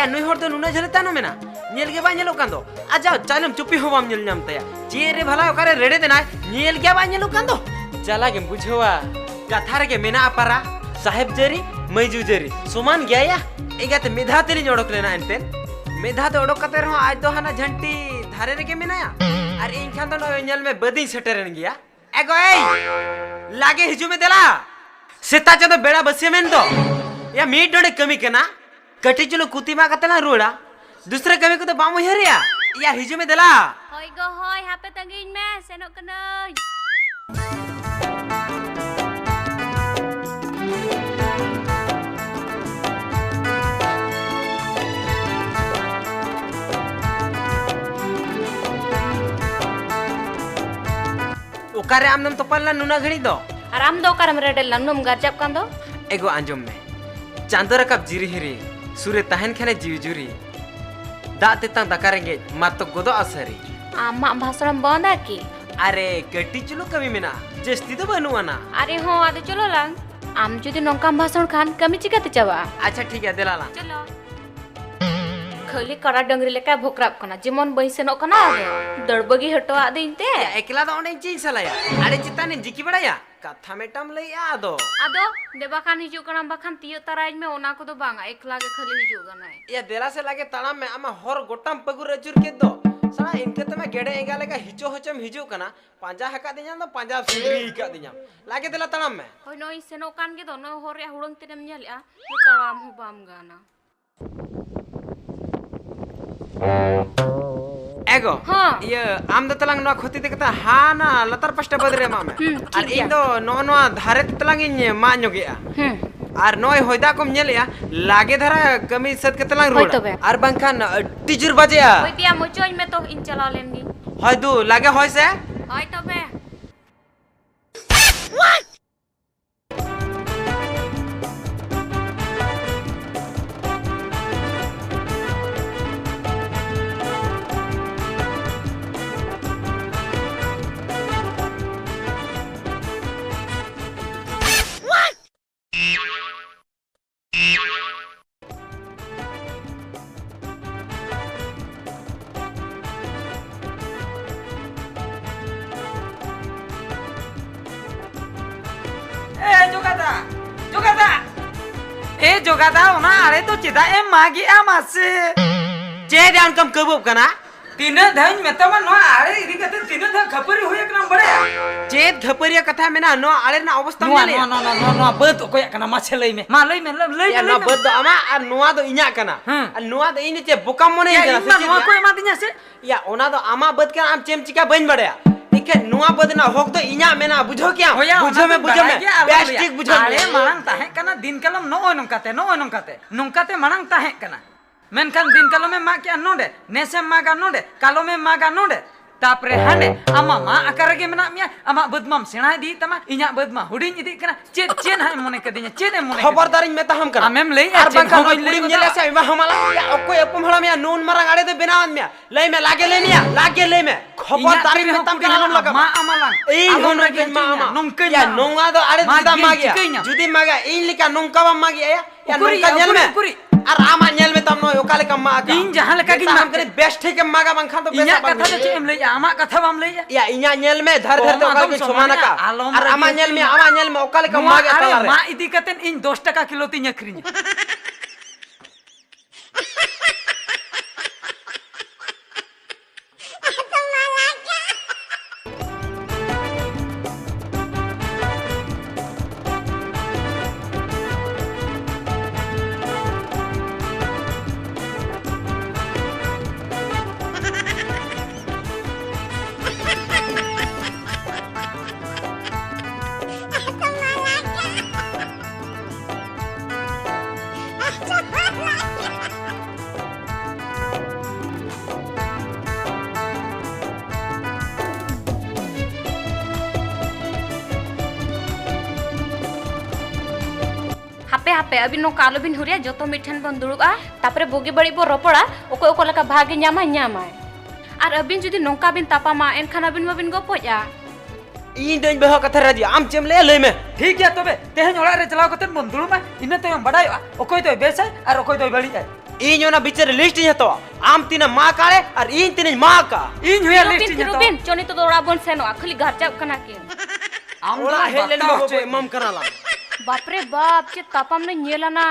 या नुई हर दो नुना झले तानो मेना नेल के बा नेलो कांदो आजा चालम चुप्पी हो बाम नेल नाम तया चेरे भला ओकारे रेडे देना नेल के बा नेलो कांदो चला के बुझवा कथा रे के मेना अपारा साहेब जरी मैजू जरी समान गया या एगाते मेधा तेली ओडक लेना एनतेन मेधा तो ओडक कते रहो आज दो हना झंटी धारे रे के मेनाया अरे इन खान तो नेल में बदी सेटरन गया एगो ए लागे हिजु में देला सेता चंदो बेड़ा बसिया मेन दो या मीट डोडे कमी केना कटी चलो कुतीमा कतना रोड़ा दूसरे कमी को तो बामो हेरिया या हिजु में देला होय गो होय हापे तंगिन में सेनो कनय ओकारे आमनम तो पल्ला नुना घड़ी दो आराम दो करम रेडल नन्नुम गरजब कांदो एगो आंजम में चांदो रकब जिरी हिरी सूर्य तहन खने जीव जुरी दाते ता दकारेंगे मत तो गोदो असरी आमा भाषण बंदा की अरे कटी चलो कमी मेना जस्ती तो बनुआना अरे हो आदे चलो लंग आम जुदी नोंकाम भाषण खान कमी चिकाते चावा अच्छा ठीक है देलाला चलो खाली कड़ा डंगरी लेका भोकराब कना जेमन बहिसेनो कना दड़बगी हटवा देते एकला दो ओने चीज सलाया अरे चिताने जिकी बड़ाया कथा मेटम लइया दो आदो देबाखान हिजु कना बाखान तियो तराज में ओना को दो बांगा एकला के खाली हिजु गना या देला से लागे ताना में आमा हर गोटाम पगुर अचुर के दो सना इनके तमे गेडे एगा लेका हिचो हचम हिजु कना पांजा हका दिन्याम दो पांजा सिंगरी का दिन्याम लागे देला ताना में होय नोई सेनो कान के दो नो होरे हुडंग तिनेम नेलया नी तराम हो बाम गाना एगो हाँ ये आम दो तलांग नो खोती देखता हाँ ना लतार पष्टा बदरे मामे और इन दो नो धारे तलांग इन मा न्योगेया और नोय होयदा कोम नेलया लागे धरा कमी सद के तलांग रोड और बंखान टीचर बजेया होय दिया मोचोय में तो इन चला लेमनी होय दू लागे होय से होय तबे जोगादा ओना आरे तो चेदा ए मागी आ मासे चे ध्यान कम कबब कना तीना धाइन मेतमा नो आरे इदी कते तीना धा खपरी होय कना बड़े चेत खपरिया कथा मेना नो आले ना अवस्था नो में नो नो नो नो बद ओकोय कना माछे लई में मा लई में लई या नो बद आमा आ नोआ दो इन्या कना आ नोआ दो इन चे बोकाम मने या इमा नो कोय मा दिन्या से या ओना दो आमा बद के आम चेम चिका बन बड़या इके नोआ बद ना होक दो इन्या मेना बुझो क्या बुझो में बेस्टिक बुझो अरे मांग ताहे कना दिन कलम नो ओय नंकाते मांग ताहे कना मेनखान दिन कालो में मा क्या नोडे नेसे मागा नोडे कालो में मागा नोडे तापरे हांडे आमा मा आकार के मेना मिया आमा बदमाम सेना दी तमा इन्या बदमा हुडिन इदी कना चेन हाय मने कदिnya चेन मने खबरदारी में ता हम कर आमेम लई आर बंका होय लई नेले से इमा हमला या ओको अपम हला में नून मरंग आड़े दे बिना में लई में लागे लई में खबरदारी में तम के हम लगा मा आमाला ए होन रे मा आमा नोंके या नोंगा दो आड़े जुदा मागिया जुदी मागा इन लिका नोंका बा मागिया या नोंका नेल में और आमा नेल में तम नो ओकाले कम मा इन जहां लका गिन हम करे बेस्ट है के मागा बंखा तो इन्या कथा तो चेम लई आमा कथा बाम लई या इन्या नेल में धर धर तो ओकाले समाना का और आमा नेल में ओकाले कम मागा तला मा इदी कतेन इन 10 टका किलो तिन अखरिन हापे अभी नो कालो बिन हुरिया जतो मिठन बन दुड़ुबा तापरे बोगी बड़ी बो रोपड़ा ओको ओको लका भागे न्यामा आर अबिन जुदी नोंका बिन तापामा एनखान अबिन मबिन गोपोया इन दिन बह कथा राजी आम चेम ले में ठीक है तबे तेहन ओड़ा रे चलाव कते बन दुड़ुबा इने तो हम बडाय ओकोय तो बेस है और ओकोय तो बड़ी है इन ओना बिचार लिस्ट इन हतो आम तीन मा काले और इन तीन मा का इन हुया लिस्ट रुबिन इन तो रुबिन चोनी तो ओड़ा बोन सेनो खाली घर जाब कना के आम ओला हेलेन बताओ बाबू चे। मम कराला बाप रे बाप चे तापाम ने नेला ना